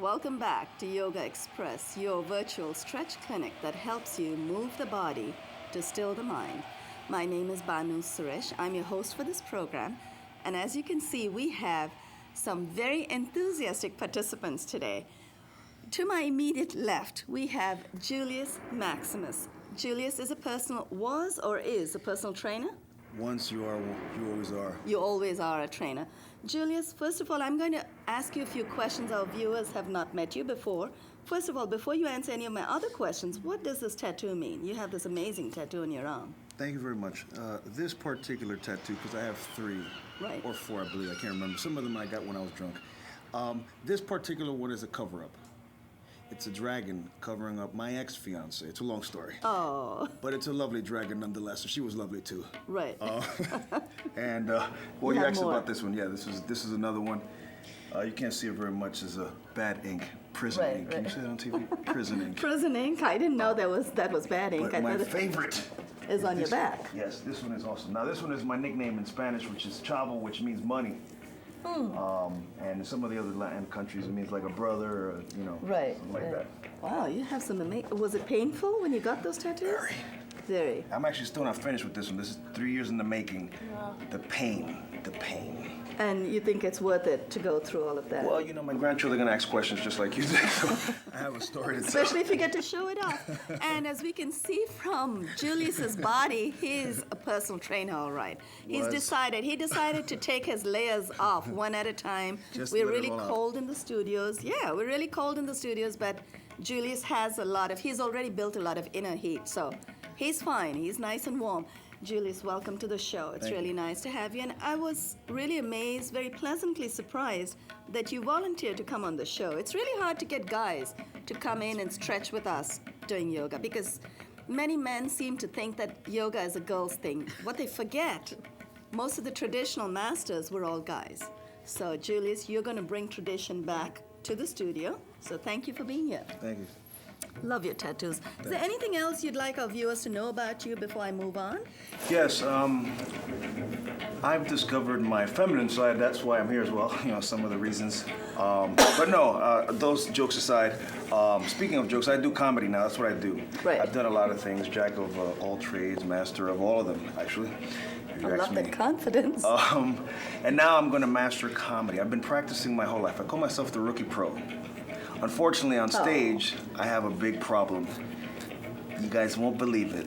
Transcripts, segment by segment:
Welcome back to Yogaxpress, your virtual stretch clinic that helps you move the body to still the mind. My name is Banu Suresh. I'm your host for this program. And as you can see, we have some very enthusiastic participants today. To my immediate left, we have Julius Maximus. Julius is a personal trainer? Once you are, you always are. You always are a trainer. Julius, first of all, I'm going to ask you a few questions. Our viewers have not met you before. First of all, before you answer any of my other questions, what does this tattoo mean? You have this amazing tattoo on your arm. Thank you very much. This particular tattoo, because I have 3 or 4, I believe, I can't remember. Some of them I got when I was drunk. This particular one is a cover-up. It's a dragon covering up my ex-fiance. It's a long story. Oh. But it's a lovely dragon nonetheless, so she was lovely too. Right. And you asked about this one. Yeah, this is another one. You can't see it very much. It's a bad ink, prison ink. Can you say that on TV? Prison ink. Prison ink? I didn't know that was bad ink. But my favorite is on your back. Yes, this one is awesome. Now this one is my nickname in Spanish, which is chavo, which means money. And in some of the other Latin countries, it means like a brother, or, something like that. Wow, you have some amazing. Was it painful when you got those tattoos? Very. I'm actually still not finished with this one. This is 3 years in the making. Wow. The pain. And you think it's worth it to go through all of that? Well, my grandchildren are going to ask questions just like you did, so I have a story to tell. Especially if you get to show it off. And as we can see from Julius's body, he's a personal trainer, all right. He decided to take his layers off one at a time. We're really cold in the studios. Yeah, we're really cold in the studios, but Julius has he's already built a lot of inner heat, so he's fine. He's nice and warm. Julius, welcome to the show. It's really nice to have you. And I was really amazed, very pleasantly surprised that you volunteered to come on the show. It's really hard to get guys to come in and stretch with us doing yoga because many men seem to think that yoga is a girl's thing. What they forget, most of the traditional masters were all guys. So, Julius, you're going to bring tradition back to the studio. So thank you for being here. Thank you. Love your tattoos. Is there anything else you'd like our viewers to know about you before I move on? Yes, I've discovered my feminine side. That's why I'm here as well. Some of the reasons. But no, those jokes aside, speaking of jokes, I do comedy now. That's what I do. Right. I've done a lot of things, jack of all trades, master of all of them, actually. I love that confidence. And now I'm going to master comedy. I've been practicing my whole life. I call myself the rookie pro. Unfortunately, on stage, I have a big problem. You guys won't believe it.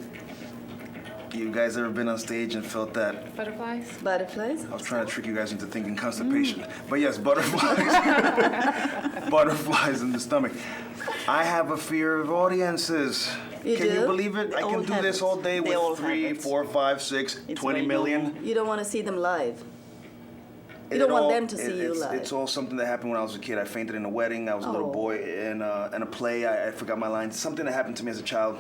You guys ever been on stage and felt that? Butterflies? I was trying to trick you guys into thinking constipation. But yes, butterflies. Butterflies in the stomach. I have a fear of audiences. Can you believe it? I can do this all day with 3, 4, 5, 6, 20 million. You don't want to see them live. You don't want them to see you live. It's all something that happened when I was a kid. I fainted in a wedding. I was a little boy in a play. I forgot my lines. Something that happened to me as a child.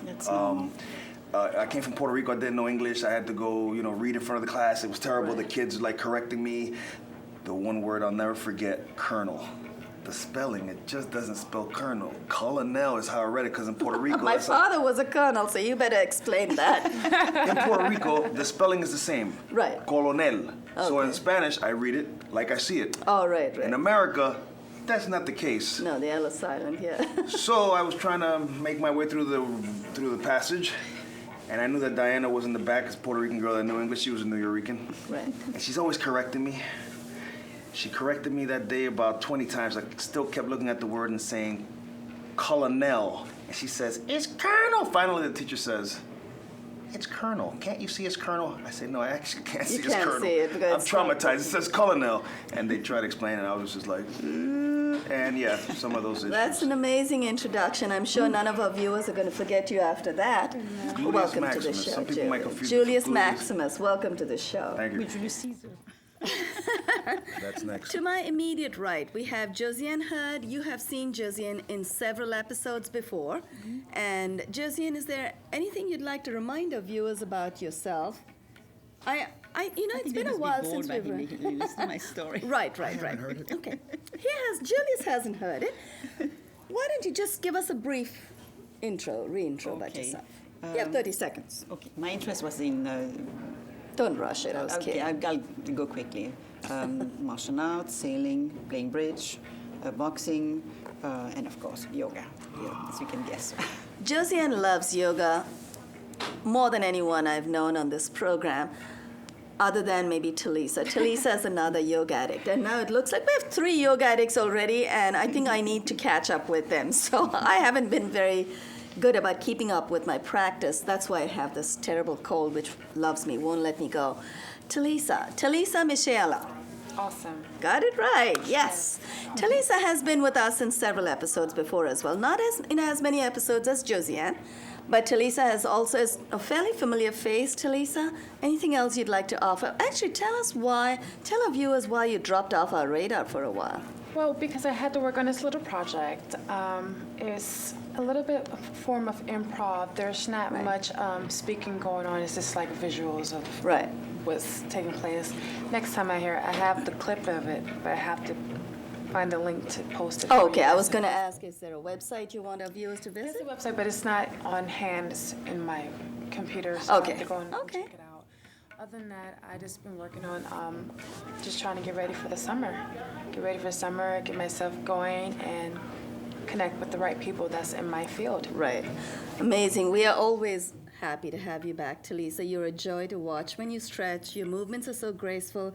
That's I came from Puerto Rico. I didn't know English. I had to go, read in front of the class. It was terrible. Right. The kids correcting me. The one word I'll never forget: colonel. The spelling, it just doesn't spell colonel. Colonel is how I read it, because in Puerto Rico... My father was a colonel, so you better explain that. In Puerto Rico, the spelling is the same. Right. Colonel. Okay. So in Spanish, I read it like I see it. Oh, right. In America, that's not the case. No, the L is silent, yeah. So I was trying to make my way through the passage, and I knew that Diana was in the back, this Puerto Rican girl that knew English. She was a New Yorican. Right. And she's always correcting me. She corrected me that day about 20 times. I still kept looking at the word and saying, colonel. And she says, it's colonel. Finally, the teacher says, it's colonel. Can't you see it's colonel? I say, no, I actually can't see it's colonel. You can't see it because I'm traumatized. It says colonel. And they tried to explain it, and I was just like, and yeah, some of those issues. That's an amazing introduction. I'm sure none of our viewers are going to forget you after that. Welcome to the show, Some people might confuse Julius Maximus, welcome to the show. Thank you. With Julius Caesar. That's next. To my immediate right, we have Josiane Hurd. You have seen Josiane in several episodes before. Mm-hmm. And Josiane, is there anything you'd like to remind our viewers about yourself? It's been a while since we've listened to my story. Right. I haven't heard it. Okay. Julius hasn't heard it. Why don't you just give us a brief reintro about yourself? You have 30 seconds. Okay. My interest was in Don't rush it, I was kidding. I'll go quickly. Martial arts, sailing, playing bridge, boxing, and of course yoga, as you can guess. Josiane loves yoga more than anyone I've known on this program, other than maybe Talisa. Talisa is another yoga addict. And now it looks like we have 3 yoga addicts already, and I think I need to catch up with them. So I haven't been very good about keeping up with my practice. That's why I have this terrible cold, which loves me, won't let me go. Talisa Michela. Awesome. Got it right, yes. Talisa has been with us in several episodes before as well. Not in as many episodes as Josiane, but Talisa is a fairly familiar face. Talisa, anything else you'd like to offer? Actually, tell our viewers why you dropped off our radar for a while. Well, because I had to work on this little project. It's a little bit of a form of improv. There's not much speaking going on. It's just like visuals of what's taking place. Next time I hear it, I have the clip of it, but I have to find the link to post it. Oh, okay, I was going to ask, is there a website you want our viewers to visit? There's a website, but it's not on hand. It's in my computer, so I have to go and check it out. Other than that, I just been working on just trying to get ready for the summer. Get myself going, and connect with the right people that's in my field. Right. Amazing. We are always happy to have you back, Talisa. You're a joy to watch when you stretch. Your movements are so graceful.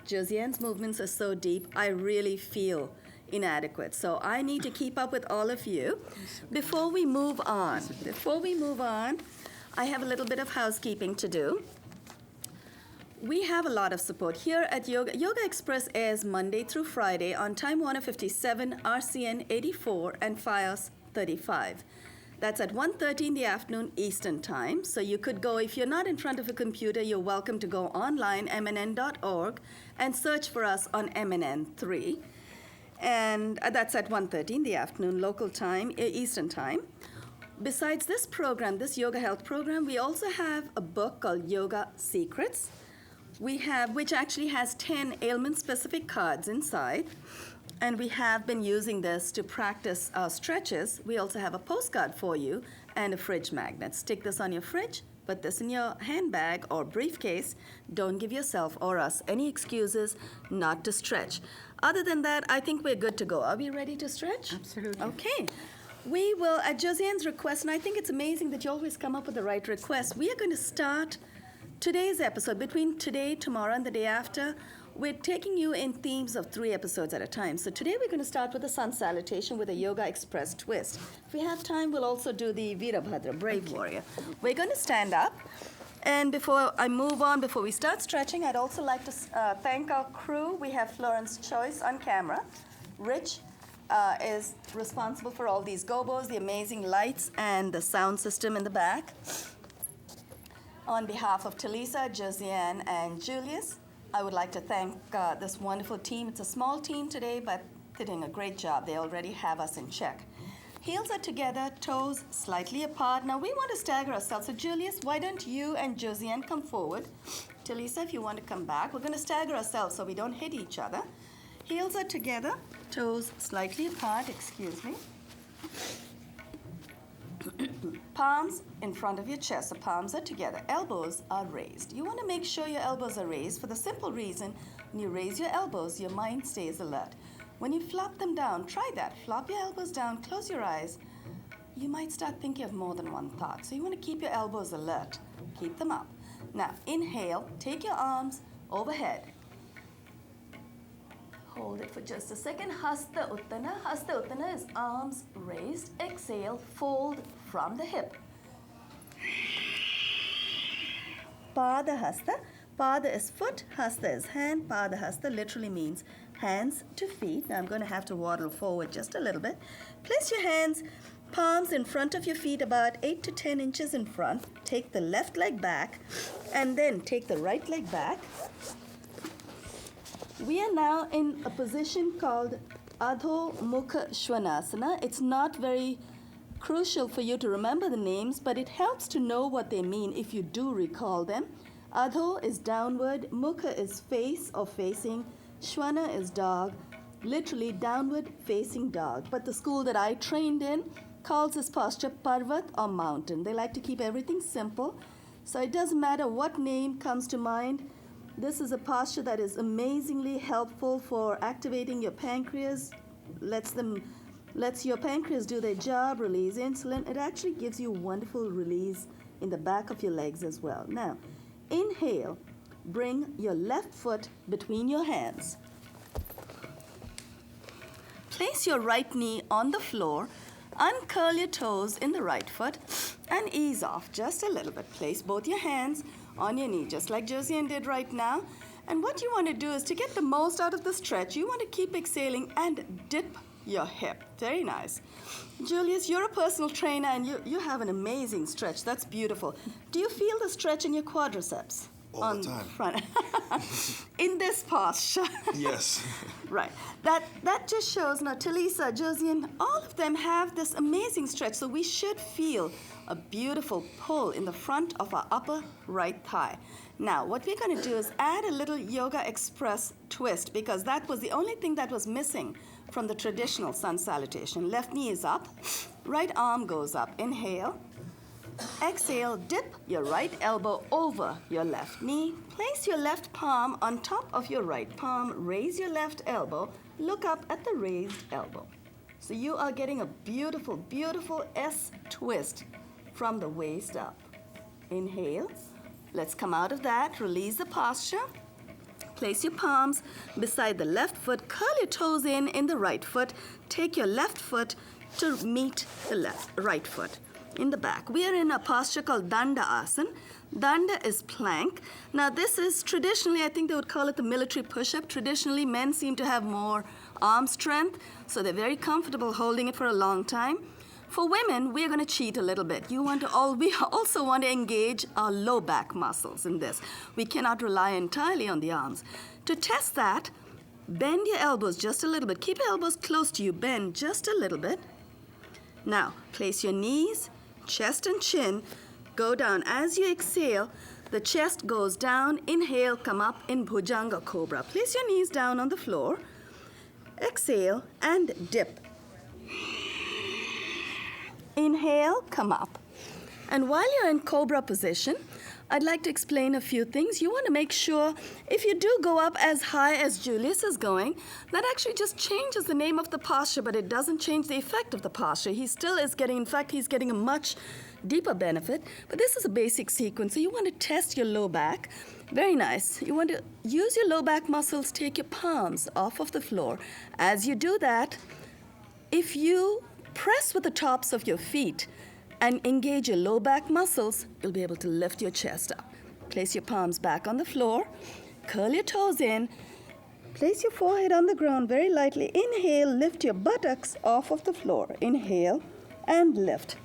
Josiane's movements are so deep. I really feel inadequate. So I need to keep up with all of you. Before we move on, I have a little bit of housekeeping to do. We have a lot of support here at Yoga. Yogaxpress airs Monday through Friday on Time Warner 57, RCN 84, and FiOS 35. That's at 1:30 in the afternoon Eastern Time. So you could go, if you're not in front of a computer, you're welcome to go online, mnn.org, and search for us on MNN3. And that's at 1:30 in the afternoon, local time, Eastern Time. Besides this program, this yoga health program, we also have a book called Yoga Secrets. Which actually has 10 ailment-specific cards inside. And we have been using this to practice our stretches. We also have a postcard for you and a fridge magnet. Stick this on your fridge, put this in your handbag or briefcase. Don't give yourself or us any excuses not to stretch. Other than that, I think we're good to go. Are we ready to stretch? Absolutely. Okay. We will, at Josiane's request, and I think it's amazing that you always come up with the right request, we are going to start today's episode. Between today, tomorrow, and the day after, we're taking you in themes of 3 episodes at a time. So today we're going to start with the sun salutation with a Yogaxpress twist. If we have time, we'll also do the Virabhadra, Brave Warrior. We're going to stand up. And before I move on, before we start stretching, I'd also like to thank our crew. We have Florence Choice on camera. Rich is responsible for all these gobos, the amazing lights, and the sound system in the back. On behalf of Talisa, Josiane, and Julius, I would like to thank this wonderful team. It's a small team today, but they're doing a great job. They already have us in check. Heels are together, toes slightly apart. Now we want to stagger ourselves. So Julius, why don't you and Josiane come forward? Talisa, if you want to come back. We're going to stagger ourselves so we don't hit each other. Heels are together, toes slightly apart, excuse me. Palms in front of your chest, the palms are together, elbows are raised. You want to make sure your elbows are raised for the simple reason, when you raise your elbows, your mind stays alert. When you flop them down, try that. Flop your elbows down, close your eyes. You might start thinking of more than one thought. So you want to keep your elbows alert. Keep them up. Now, inhale, take your arms overhead. Hold it for just a second. Hasta Uttana. Hasta Uttana is arms raised. Exhale, fold from the hip. Pada Hasta. Pada is foot, Hasta is hand. Pada Hasta literally means hands to feet. Now I'm going to have to waddle forward just a little bit. Place your hands, palms in front of your feet, about 8 to 10 inches in front. Take the left leg back, and then take the right leg back. We are now in a position called Adho Mukha Svanasana. It's not very crucial for you to remember the names, but it helps to know what they mean if you do recall them. Adho is downward, Mukha is face or facing, Shwana is dog, literally downward facing dog. But the school that I trained in calls this posture Parvat or mountain. They like to keep everything simple, so it doesn't matter what name comes to mind. This is a posture that is amazingly helpful for activating your pancreas, lets your pancreas do their job, release insulin. It actually gives you wonderful release in the back of your legs as well. Now, inhale, bring your left foot between your hands. Place your right knee on the floor, uncurl your toes in the right foot, and ease off just a little bit. Place both your hands on your knee, just like Josiane did right now. And what you want to do is to get the most out of the stretch, you want to keep exhaling and dip your hip. Very nice. Julius, you're a personal trainer and you have an amazing stretch. That's beautiful. Do you feel the stretch in your quadriceps? All the time. Front. In this posture. Yes. Right. That just shows now, Talisa, Josiane, all of them have this amazing stretch. So we should feel a beautiful pull in the front of our upper right thigh. Now, what we're going to do is add a little Yogaxpress twist, because that was the only thing that was missing from the traditional sun salutation. Left knee is up, right arm goes up. Inhale. Exhale, dip your right elbow over your left knee. Place your left palm on top of your right palm. Raise your left elbow. Look up at the raised elbow. So you are getting a beautiful, beautiful S twist from the waist up. Inhale. Let's come out of that. Release the posture. Place your palms beside the left foot. Curl your toes in the right foot. Take your left foot to meet the right foot. In the back. We are in a posture called Danda Asana. Danda is plank. Now this is traditionally, I think they would call it the military push-up. Traditionally, men seem to have more arm strength, so they're very comfortable holding it for a long time. For women, we're going to cheat a little bit. We also want to engage our low back muscles in this. We cannot rely entirely on the arms. To test that, bend your elbows just a little bit. Keep your elbows close to you. Bend just a little bit. Now, place your knees, chest and chin, go down. As you exhale, the chest goes down. Inhale, come up in Bhujanga Cobra. Place your knees down on the floor. Exhale and dip. Inhale, come up. And while you're in Cobra position, I'd like to explain a few things. You want to make sure if you do go up as high as Julius is going, that actually just changes the name of the posture, but it doesn't change the effect of the posture. He still is getting, in fact, he's getting a much deeper benefit, but this is a basic sequence. So you want to test your low back. Very nice. You want to use your low back muscles, take your palms off of the floor. As you do that, if you press with the tops of your feet and engage your low back muscles, you'll be able to lift your chest up. Place your palms back on the floor, curl your toes in, place your forehead on the ground very lightly. Inhale, lift your buttocks off of the floor. Inhale and lift.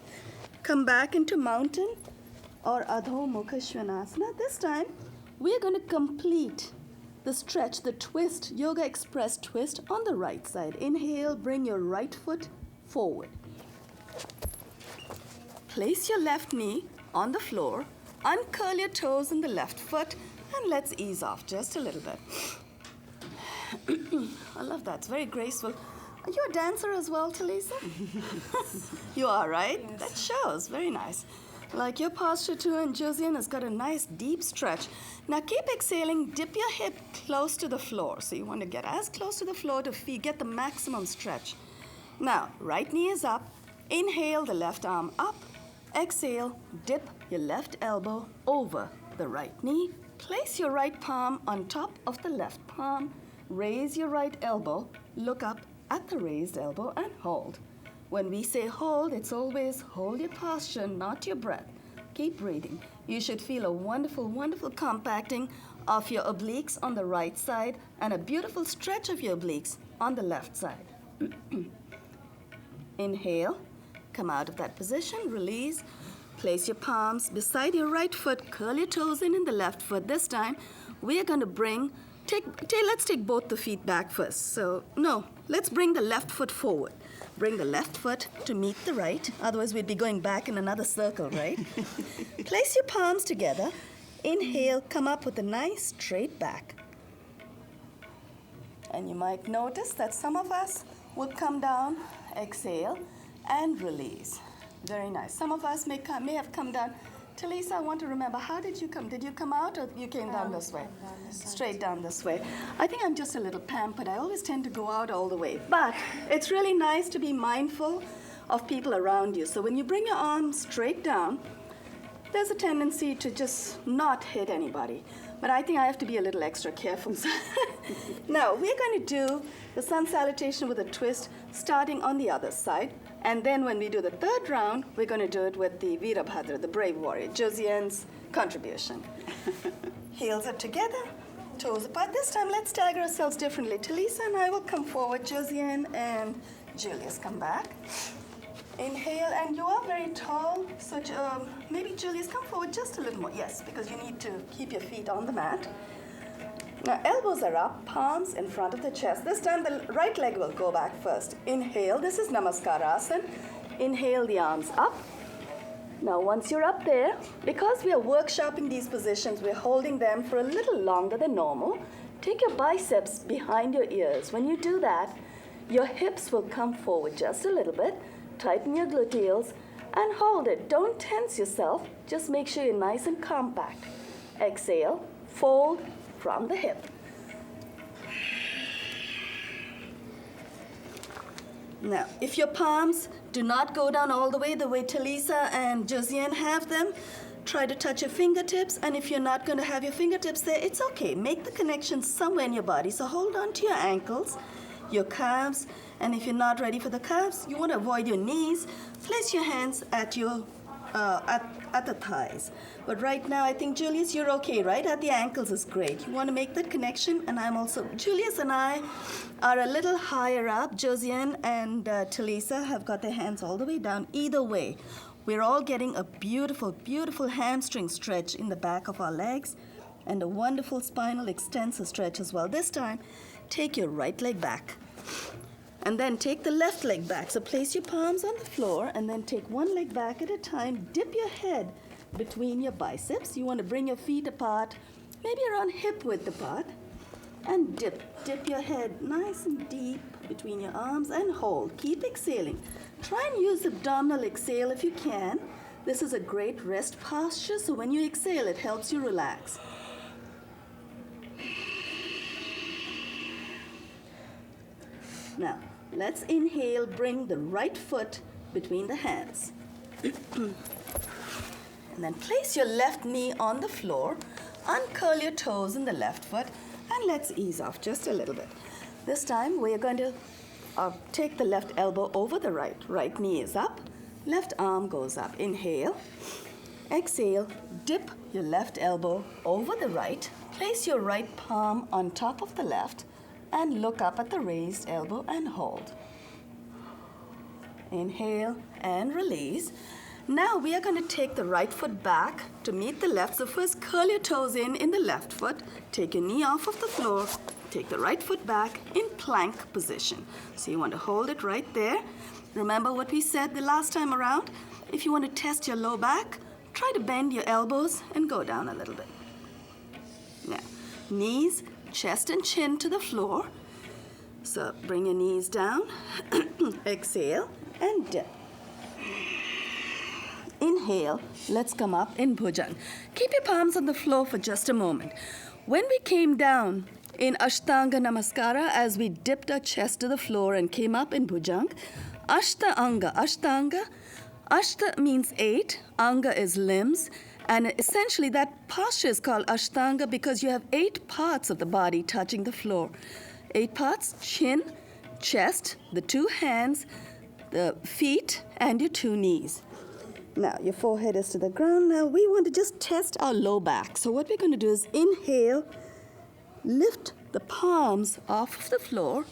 Come back into mountain or Adho Mukha Svanasana. This time, we're going to complete the stretch, the twist, Yogaxpress twist on the right side. Inhale, bring your right foot forward. Place your left knee on the floor, uncurl your toes in the left foot, and let's ease off just a little bit. I love that. It's very graceful. Are you a dancer as well, Talisa? You are, right? Yes. That shows. Very nice. Like your posture too, and Josiane has got a nice deep stretch. Now keep exhaling. Dip your hip close to the floor. So you want to get as close to the floor to get the maximum stretch. Now, right knee is up. Inhale, the left arm up. Exhale, dip your left elbow over the right knee. Place your right palm on top of the left palm. Raise your right elbow. Look up at the raised elbow and hold. When we say hold, it's always hold your posture, not your breath. Keep breathing. You should feel a wonderful, wonderful compacting of your obliques on the right side and a beautiful stretch of your obliques on the left side. Inhale. Come out of that position, release. Place your palms beside your right foot, curl your toes in the left foot. This time, we are going to let's take both the feet back first. Let's bring the left foot forward. Bring the left foot to meet the right, otherwise we'd be going back in another circle, right? Place your palms together. Inhale, come up with a nice straight back. And you might notice that some of us would come down, exhale, and release. Very nice. Some of us may have come down Talisa, I want to remember, how did you come? Did you come out or you came down this way? Down this side. Straight down this way. I think I'm just a little pampered. I always tend to go out all the way. But it's really nice to be mindful of people around you. So when you bring your arms straight down, there's a tendency to just not hit anybody. But I think I have to be a little extra careful. Now, we're going to do the sun salutation with a twist starting on the other side. And then when we do the third round, we're going to do it with the Virabhadra, the brave warrior, Josiane's contribution. Heels are together, toes apart. This time, let's stagger ourselves differently. Talisa and I will come forward. Josiane and Julius come back. Inhale, and you are very tall, so maybe Julius, come forward just a little more. Yes, because you need to keep your feet on the mat. Now, elbows are up, palms in front of the chest. This time, the right leg will go back first. Inhale, this is Namaskarasana. Inhale, the arms up. Now, once you're up there, because we are workshopping these positions, we're holding them for a little longer than normal. Take your biceps behind your ears. When you do that, your hips will come forward just a little bit. Tighten your gluteals and hold it. Don't tense yourself. Just make sure you're nice and compact. Exhale, fold from the hip. Now, if your palms do not go down all the way Talisa and Josiane have them, try to touch your fingertips. And if you're not going to have your fingertips there, it's okay. Make the connection somewhere in your body. So hold on to your ankles, your calves, and if you're not ready for the calves, you want to avoid your knees, place your hands at your at the thighs. But right now, I think, Julius, you're okay, right? At the ankles is great. You want to make that connection, and I'm also, Julius and I are a little higher up. Josiane and Talisa have got their hands all the way down. Either way, we're all getting a beautiful, beautiful hamstring stretch in the back of our legs and a wonderful spinal extensor stretch as well. This time, take your right leg back. And then take the left leg back. So place your palms on the floor and then take one leg back at a time. Dip your head between your biceps. You want to bring your feet apart, maybe around hip width apart. And dip your head nice and deep between your arms and hold. Keep exhaling. Try and use abdominal exhale if you can. This is a great rest posture, so when you exhale, it helps you relax. Now, let's inhale, bring the right foot between the hands. And then place your left knee on the floor, uncurl your toes in the left foot, and let's ease off just a little bit. This time, we're going to take the left elbow over the right. Right knee is up, left arm goes up. Inhale, exhale, dip your left elbow over the right, place your right palm on top of the left, and look up at the raised elbow and hold. Inhale and release. Now we are going to take the right foot back to meet the left. So first curl your toes in the left foot. Take your knee off of the floor. Take the right foot back in plank position. So you want to hold it right there. Remember what we said the last time around? If you want to test your low back, try to bend your elbows and go down a little bit. Now, knees, chest and chin to the floor. So bring your knees down, exhale, and dip. Inhale, let's come up in Bhujang. Keep your palms on the floor for just a moment. When we came down in Ashtanga Namaskara, as we dipped our chest to the floor and came up in Bhujang, Ashtanga, Ashta means 8, Anga is limbs, and essentially that posture is called Ashtanga because you have 8 parts of the body touching the floor. 8 parts: chin, chest, the 2 hands, the feet, and your 2 knees. Now, your forehead is to the ground. Now, we want to just test our low back. So what we're going to do is inhale, lift the palms off of the floor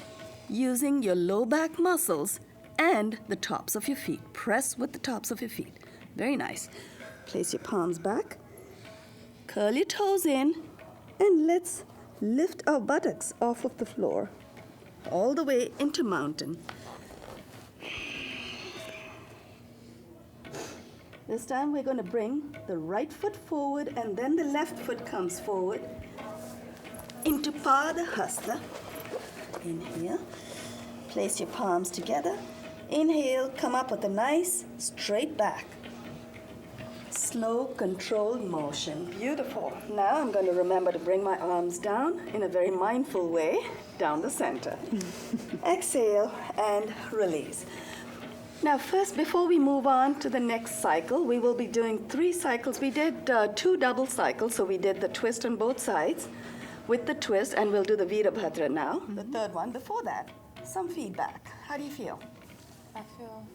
using your low back muscles and the tops of your feet. Press with the tops of your feet. Very nice. Place your palms back, curl your toes in, and let's lift our buttocks off of the floor all the way into mountain. This time we're going to bring the right foot forward and then the left foot comes forward into Pada Hasta. Inhale, place your palms together. Inhale, come up with a nice straight back. slow, controlled motion. Beautiful. Now I'm going to remember to bring my arms down in a very mindful way, down the center. Exhale and release. Now first, before we move on to the next cycle, we will be doing 3 cycles. We did 2 double cycles, so we did the twist on both sides with the twist, and we'll do the Virabhadra now, the third one. Before that, some feedback. How do you feel? I feel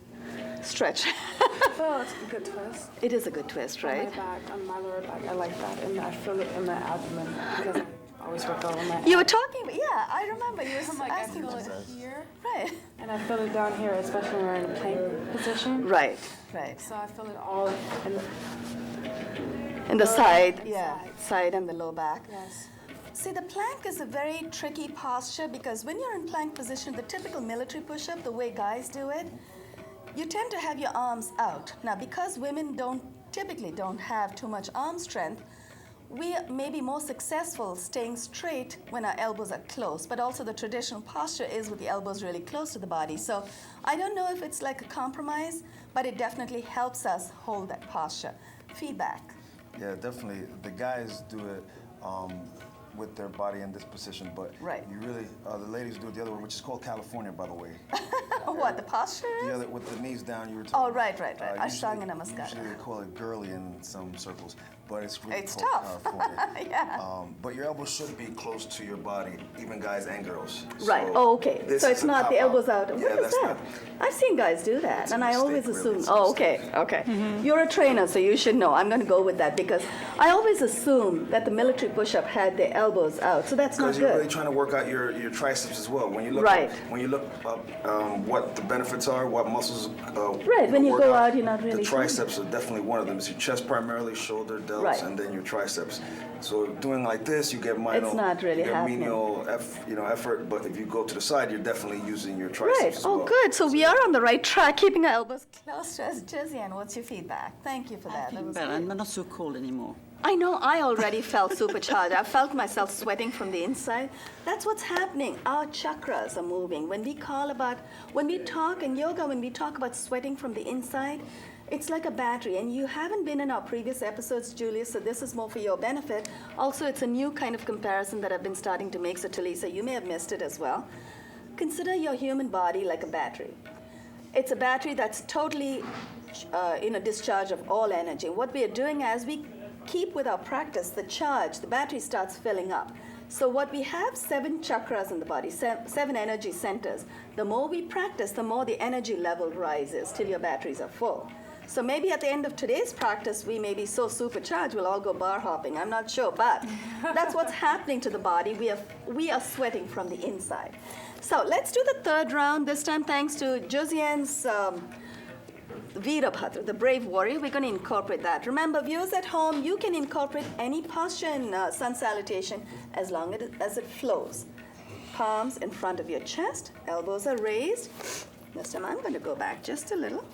Stretch. I feel it's a good twist. It is a good twist, right? On my back, on my lower back, I like that, and I feel it in my abdomen because I always work out on my. You were talking, yeah, I remember you I'm were like, I asking. feel it here, Right. and I feel it down here, especially when we're in a plank position. Right, right. So I feel it all in the, And the Lower side, and yeah, side and the low back. yes. See, the plank is a very tricky posture because when you're in plank position, the typical military push-up, the way guys do it, you tend to have your arms out. Now, because women typically don't have too much arm strength, we may be more successful staying straight when our elbows are close, but also the traditional posture is with the elbows really close to the body. So I don't know if it's like a compromise, but it definitely helps us hold that posture. Feedback. Yeah, definitely. The guys do it with their body in this position, but Right. you really, the ladies do it the other way, which is called California, by the way. What, the posture is? The other, with the knees down, you were Oh, talking. right. Ashtanga Usually Namaskara. they call it girly in some circles, but it's really It's called tough. California. Yeah. But your elbows should be close to your body, even guys and girls. Right. So Oh, okay. this So is it's a not the cop-out. elbows out. Yeah, What is that's that? not- I've seen guys do that, It's a and I always mistake, really. assume. It's a Oh, mistake. okay. You're a trainer, so you should know. I'm going to go with that because I always assume that the military push-up had their elbows out, so that's not Because you're really good. trying to work out your triceps as well. When you look Right. up, when you look up what the benefits are, what muscles. Right, when you work go out, you're not really The doing triceps are definitely one of them. It's your chest primarily, shoulder, delts, Right. and then your triceps. So doing like this, you get minimal. It's not really you get happening. menial effort, but if you go to the side, you're definitely using your Right. triceps as Oh, well. good. So we are on the right track, keeping our elbows close to us. Josiane, what's your feedback? Thank you for that. That Feeling was better. good. I'm not so cold anymore. I know, I already felt supercharged. I felt myself sweating from the inside. That's what's happening. Our chakras are moving. When we talk in yoga, when we talk about sweating from the inside, it's like a battery. And you haven't been in our previous episodes, Julius, so this is more for your benefit. Also, it's a new kind of comparison that I've been starting to make, so Talisa, you may have missed it as well. Consider your human body like a battery. It's a battery that's totally in a discharge of all energy. What we are doing as we keep with our practice, the battery starts filling up. So what we have 7 chakras in the body, 7 energy centers. The more we practice, the more the energy level rises till your batteries are full. So maybe at the end of today's practice, we may be so supercharged, we'll all go bar hopping. I'm not sure, but that's what's happening to the body. We are sweating from the inside. So let's do the third round. This time, thanks to Josiane's Virabhadra, the brave warrior, we're going to incorporate that. Remember, viewers at home, you can incorporate any posture in sun salutation as long as it flows. Palms in front of your chest, elbows are raised. This time I'm going to go back just a little.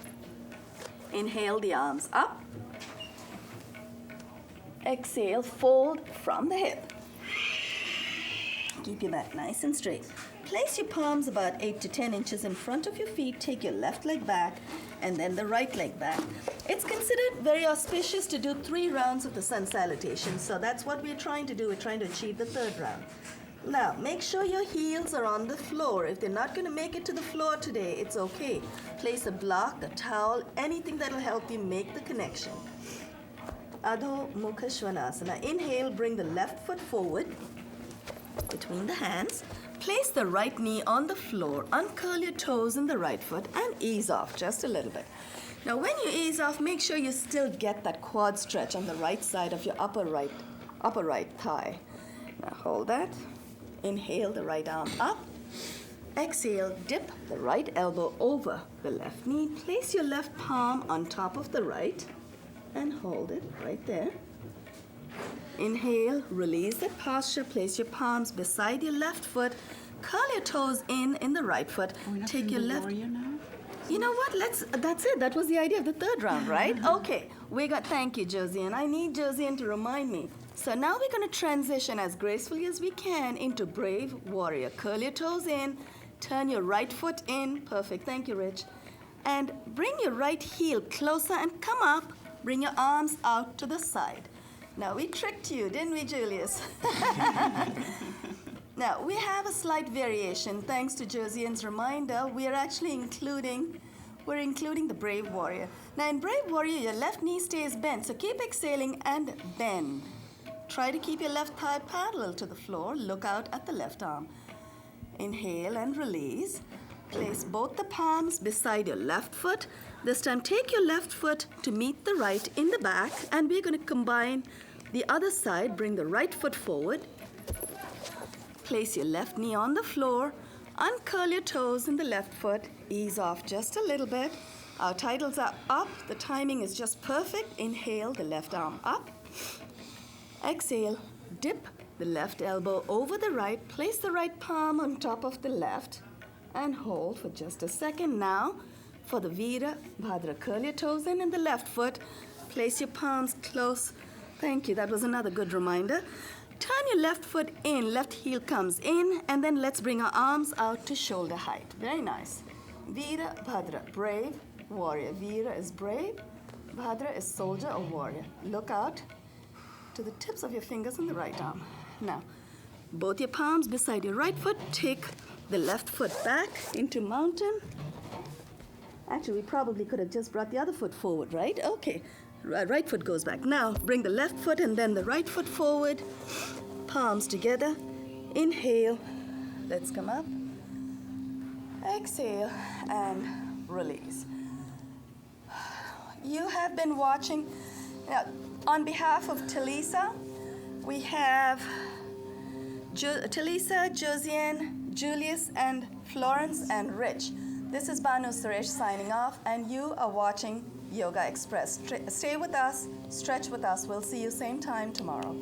Inhale the arms up. Exhale, fold from the hip. Keep your back nice and straight. Place your palms about 8 to 10 inches in front of your feet. Take your left leg back and then the right leg back. It's considered very auspicious to do 3 rounds of the sun salutation. So that's what we're trying to do. We're trying to achieve the 3rd round. Now, make sure your heels are on the floor. If they're not going to make it to the floor today, it's okay. Place a block, a towel, anything that will help you make the connection. Adho Mukha Svanasana. Inhale, bring the left foot forward between the hands. Place the right knee on the floor, uncurl your toes in the right foot, and ease off just a little bit. Now, when you ease off, make sure you still get that quad stretch on the right side of your upper right thigh. Now, hold that. Inhale the right arm up. Exhale, dip the right elbow over the left knee. Place your left palm on top of the right and hold it right there. Inhale, release that posture. Place your palms beside your left foot. Curl your toes in the right foot. Take your left. Warrior now? You know what? That's it. That was the idea of the 3rd round, right? Okay. Thank you, Josiane. I need Josiane to remind me. So now we're going to transition as gracefully as we can into brave warrior. Curl your toes in. Turn your right foot in. Perfect. Thank you, Rich. And bring your right heel closer and come up bring your arms out to the side. Now, we tricked you, didn't we, Julius? Now, we have a slight variation. Thanks to Josiane's reminder, we're including the Brave Warrior. Now, in Brave Warrior, your left knee stays bent, so keep exhaling and bend. Try to keep your left thigh parallel to the floor. Look out at the left arm. Inhale and release. Place both the palms beside your left foot. This time, take your left foot to meet the right in the back, and we're going to combine the other side. Bring the right foot forward. Place your left knee on the floor. Uncurl your toes in the left foot. Ease off just a little bit. Our titles are up. The timing is just perfect. Inhale, the left arm up. Exhale, dip the left elbow over the right. Place the right palm on top of the left and hold for just a second. Now, for the Vira Bhadra, curl your toes in the left foot. Place your palms close. Thank you. That was another good reminder. Turn your left foot in, left heel comes in, and then let's bring our arms out to shoulder height. Very nice. Vira Bhadra, brave warrior. Vira is brave. Bhadra is soldier or warrior. Look out to the tips of your fingers on the right arm. Now, both your palms beside your right foot. Take the left foot back into mountain. Actually, we probably could have just brought the other foot forward, right? Okay. Right foot goes back. Now, bring the left foot and then the right foot forward. Palms together. Inhale. Let's come up. Exhale and release. You have been watching. Now, on behalf of Talisa, we have Talisa, Josiane, Julius, and Florence, and Rich. This is Banu Suresh signing off, and you are watching Yogaxpress. Stay with us, stretch with us. We'll see you same time tomorrow.